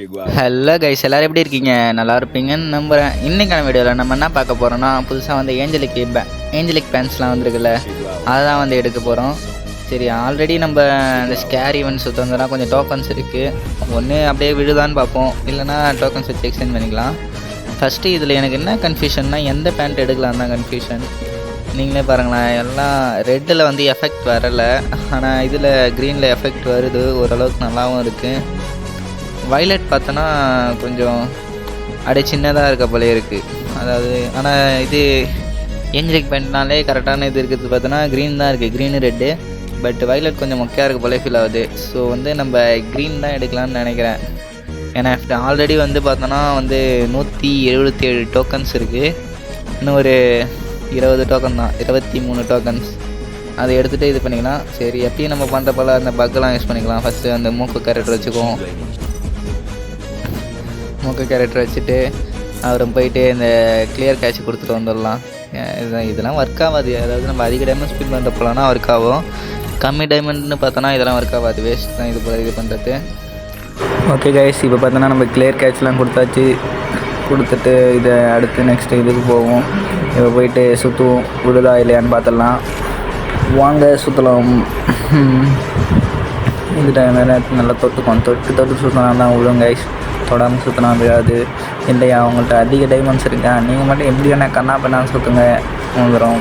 Hello guys, எல்லோரும் எப்படி இருக்கீங்க? நல்லா இருப்பீங்கன்னு நம்புகிறேன். இன்றைக்கான வீடியோவில் நம்ம என்ன பார்க்க போகிறோன்னா, புதுசாக வந்து ஏஞ்சலிக் பேண்ட்ஸ்லாம் வந்துருக்குல்ல, அதை தான் வந்து எடுக்க போகிறோம். சரி, ஆல்ரெடி நம்ம இந்த ஸ்கேர் ஈவெண்ட்ஸ் சுற்றந்தெல்லாம் கொஞ்சம் டோக்கன்ஸ் இருக்குது. ஒன்று அப்படியே விழுதான்னு பார்ப்போம், இல்லைனா டோக்கன்ஸ் வச்சு எக்ஸ்சேஞ்ச் பண்ணிக்கலாம். ஃபஸ்ட்டு இதில் எனக்கு என்ன கன்ஃபியூஷன்னா, எந்த பேண்ட் எடுக்கலாம் தான் கன்ஃபியூஷன். நீங்களே பாருங்களேன், எல்லாம் ரெட்டில் வந்து எஃபெக்ட் வரலை, ஆனால் இதில் க்ரீனில் எஃபெக்ட் வருது. ஓரளவுக்கு நல்லாவும் இருக்குது. வயலட் பார்த்தோன்னா கொஞ்சம் அப்படியே சின்னதாக இருக்க போலே இருக்குது. அதாவது ஆனால் இது ஏஞ்சலிக் பேண்ட்னாலே கரெக்டான இது இருக்கிறது பார்த்தோன்னா க்ரீன் தான் இருக்குது, க்ரீனு ரெட்டு. பட் வயலட் கொஞ்சம் மொக்கையாக இருக்க போலே ஃபீல் ஆகுது. ஸோ வந்து நம்ம க்ரீன் தான் எடுக்கலான்னு நினைக்கிறேன். ஏன்னா ஆல்ரெடி வந்து பார்த்தோன்னா வந்து 177 டோக்கன்ஸ் இருக்குது. இன்னும் ஒரு 20 டோக்கன் தான், 23 டோக்கன்ஸ். அதை எடுத்துகிட்டு இது பண்ணிக்கலாம். சரி, எப்பயும் நம்ம பண்ணுற போல் அந்த பக்கெலாம் யூஸ் பண்ணிக்கலாம். ஃபஸ்ட்டு அந்த மூக்கு கேரக்டர் வச்சுக்குவோம். மூக்கு கேரக்டர் வச்சுட்டு அப்புறம் போயிட்டு இந்த கிளியர் கேட்ச் கொடுத்துட்டு வந்துடலாம். இதெல்லாம் ஒர்க் ஆகாது. அதாவது நம்ம அதிக டைமண்ட் ஸ்பீட் பண்ணுற போலனா ஒர்க் ஆகும். கம்மி டைமண்ட்னு பார்த்தோன்னா இதெல்லாம் ஒர்க் ஆகாது, வேஸ்ட் தான் இது பண்ணுறது. ஓகே கைஸ், இப்போ பார்த்தோன்னா நம்ம கிளியர் கேட்ச்லாம் கொடுத்துட்டு இதை அடுத்து நெக்ஸ்ட்டு இதுக்கு போவோம். இப்போ போயிட்டு சுற்றுவோம், விழுதா இல்லையான்னு பார்த்துடலாம். வாங்க சுற்றலாம். இது டைம் நல்லா தொட்டு சுற்றினா தான் விழும் கைஸ். தொடாமல் சுற்றினா விழாது. இல்லையா, அவங்கள்ட்ட அதிக டைமண்ட்ஸ் இருக்கா, நீங்கள் மட்டும் எப்படி வேணால் கண்ணா பண்ணாலும் சுற்றுங்க, வந்துடும்.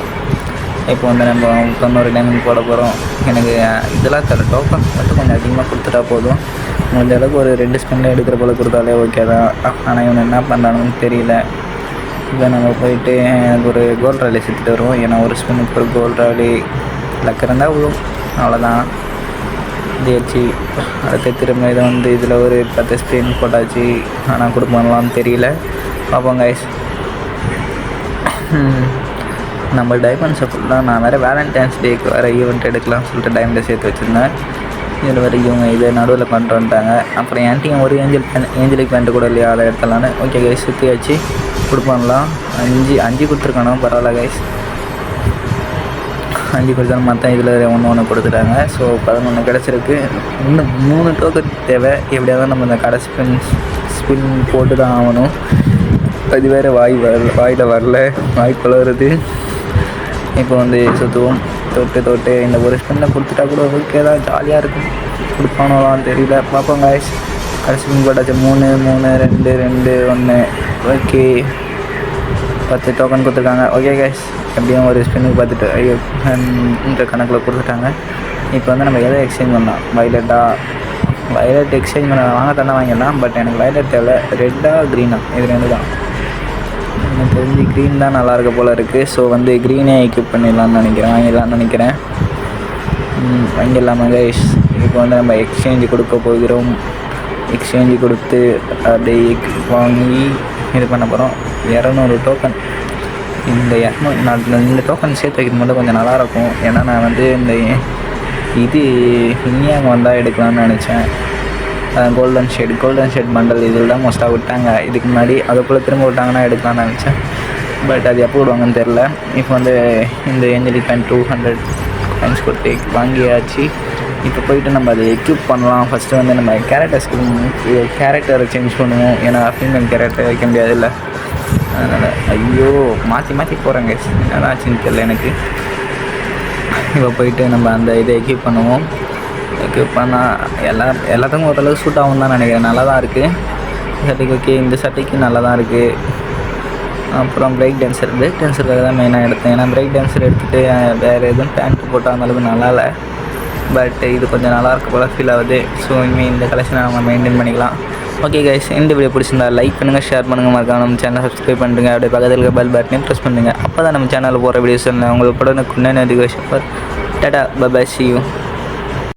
இப்போ வந்து நம்ம 91 டைமண்ட் போட போகிறோம். எனக்கு இதெல்லாம் டோக்கன் மட்டும் கொஞ்சம் அதிகமாக கொடுத்துட்டா போதும். முடிஞ்ச அளவுக்கு ஒரு 2 ஸ்பின்னில் எடுக்கிற போல் கொடுத்தாலே ஓகே தான். ஆனால் இவனை என்ன பண்ணுறானுன்னு தெரியல. இப்போ நம்ம போயிட்டு எனக்கு ஒரு கோல்ட் ராலி சுற்றிட்டு வருவோம். ஏன்னா ஒரு ஸ்பின்னுக்கு ஒரு கோல்ட் ராலி லக்கு இருந்தால் விழும், அவ்வளோதான். தேய்ச்சி அடுத்த திரும்ப இதை வந்து இதில் ஒரு 10 ஸ்பின் போட்டாச்சு. ஆனால் கொடுப்பாங்களான்னு தெரியல, பார்ப்போம் கைஸ். நம்ம டைமண்ட்ஸை ஃபுல்லாக நான் வேறு வேலண்டைன்ஸ் டேக்கு வேறு ஈவெண்ட் எடுக்கலாம்னு சொல்லிட்டு டைமண்டை சேர்த்து வச்சுருந்தேன். இதில் வரை இவங்க இதை நடுவில் கொண்டு வந்துட்டாங்க. அப்புறம் என்கிட்டையும் ஒரு ஏஞ்சலிக் பேண்ட்டு கூட இல்லையா, அதை எடுத்துடலான்னு. Okay guys, சுற்றியாச்சு. கொடுப்பாங்களாம். 5 கொடுத்துருக்கானோ, பரவாயில்ல கைஸ். 5 கொடுத்தாலும் மற்ற இதில் ஒன்று கொடுத்துட்டாங்க. ஸோ 11 கிடச்சிருக்கு. இன்னும் 3 டோக்கன் தேவை. எப்படியாவது நம்ம இந்த கடை ஸ்பின் போட்டு தான் ஆகணும். அது வேறு வாயில் வரல, வாய் குளருது. இப்போ வந்து சுற்றுவோம். தொட்டு இந்த ஒரு ஸ்பின்னில் கொடுத்துட்டா கூட ஓகே தான், ஜாலியாக இருக்கும். கொடுப்பானோலாம் தெரியல, பார்ப்போம் கைஸ். கடை ஸ்பின் போட்டாச்சு. 3 2 2 1. ஓகே, 10 டோக்கன் கொடுத்துருக்காங்க. ஓகே கைஸ், எப்படியும் ஒரு ஸ்பின்னுக்கு பார்த்துட்டு இந்த கணக்கில் கொடுத்துட்டாங்க. இப்போ வந்து நம்ம எதை எக்ஸ்சேஞ்ச் பண்ணலாம்? வயலட் எக்ஸ்சேஞ்ச் பண்ண வாங்க தானே வாங்கிடலாம். பட் எனக்கு வயலட் தேவை. ரெட்டா க்ரீனா, இது 2 தான். எனக்கு தெரிஞ்சு க்ரீன் தான் நல்லாயிருக்க போல் இருக்குது. ஸோ வந்து க்ரீனே எக்யூப் வாங்கிடலான்னு நினைக்கிறேன். வாங்கிடலாமா கைஸ்? இப்போ வந்து நம்ம எக்ஸ்சேஞ்சு கொடுக்க போகிறோம். எக்ஸ்சேஞ்சு கொடுத்து அப்படியே வாங்கி இது பண்ண போகிறோம். 200 டோக்கன். இந்த டோக்கன் சேர்த்து வைக்கிறது மட்டும் கொஞ்சம் நல்லாயிருக்கும். ஏன்னா நான் வந்து இது இனியாங்க வந்தால் எடுக்கலாம்னு நினச்சேன். கோல்டன் ஷேட் பண்டல் இதில் தான் மோஸ்ட்டாக விட்டாங்க இதுக்கு முன்னாடி. அதுக்குள்ளே திரும்ப விட்டாங்கன்னா எடுக்கலாம்னு நினச்சேன். பட் அது எப்போ விடுவாங்கன்னு தெரில. இப்போ வந்து இந்த ஏஞ்சலிக் பேண்ட் 200 காயின்ஸ் கொடுத்து வாங்கியாச்சு. இப்போ போயிட்டு நம்ம அதை எக்யூப் பண்ணலாம். ஃபஸ்ட்டு வந்து நம்ம கேரக்டரை சேஞ்ச் பண்ணுவோம். ஏன்னா ஃபீமேல் கேரக்டர் வைக்க முடியாது இல்லை, அதனால் ஐயோ மாற்றி போகிறாங்க. என்னதான் ஆச்சுன்னு தெரியல எனக்கு. இப்போ போயிட்டு நம்ம அந்த இதை எக்யூப் பண்ணுவோம். எக்யூப் பண்ணால் எல்லாத்துக்கும் ஓரளவுக்கு சூட் ஆகும் தான் நினைக்கிறேன். நல்லா தான் இருக்குது சட்டைக்கு. ஓகே, இந்த சட்டைக்கு நல்லா தான் இருக்குது. அப்புறம் பிரேக் டான்ஸருக்காக தான் மெயினாக எடுத்தேன். ஏன்னா பிரேக் டான்ஸர் எடுத்துகிட்டு வேறு எதுவும் பேண்ட்டு போட்டால் அந்தளவுக்கு நல்லா இல்லை. பட் இது கொஞ்சம் நல்லா இருக்க போல் ஃபீல் ஆகுது. ஸோ இனிமேல் இந்த கலெக்ஷனை நம்ம மெயின்டைன் பண்ணிக்கலாம். ஓகே கைஸ், இந்த வீடியோ பிடிச்சிருந்தா லைக் பண்ணுங்கள், ஷேர் பண்ணுங்கள், மறக்காம நம்ம சேனலை சப்ஸ்கிரைப் பண்ணுங்கள். அப்படியே பக்கத்தில் இருக்க பெல் பட்டனையும் ப்ரெஸ் பண்ணுங்கள். அப்போ தான் நம்ம சேனலில் போகிற வீடியோஸ் உங்களுக்கு உடனே notification. Tata, bye, see you.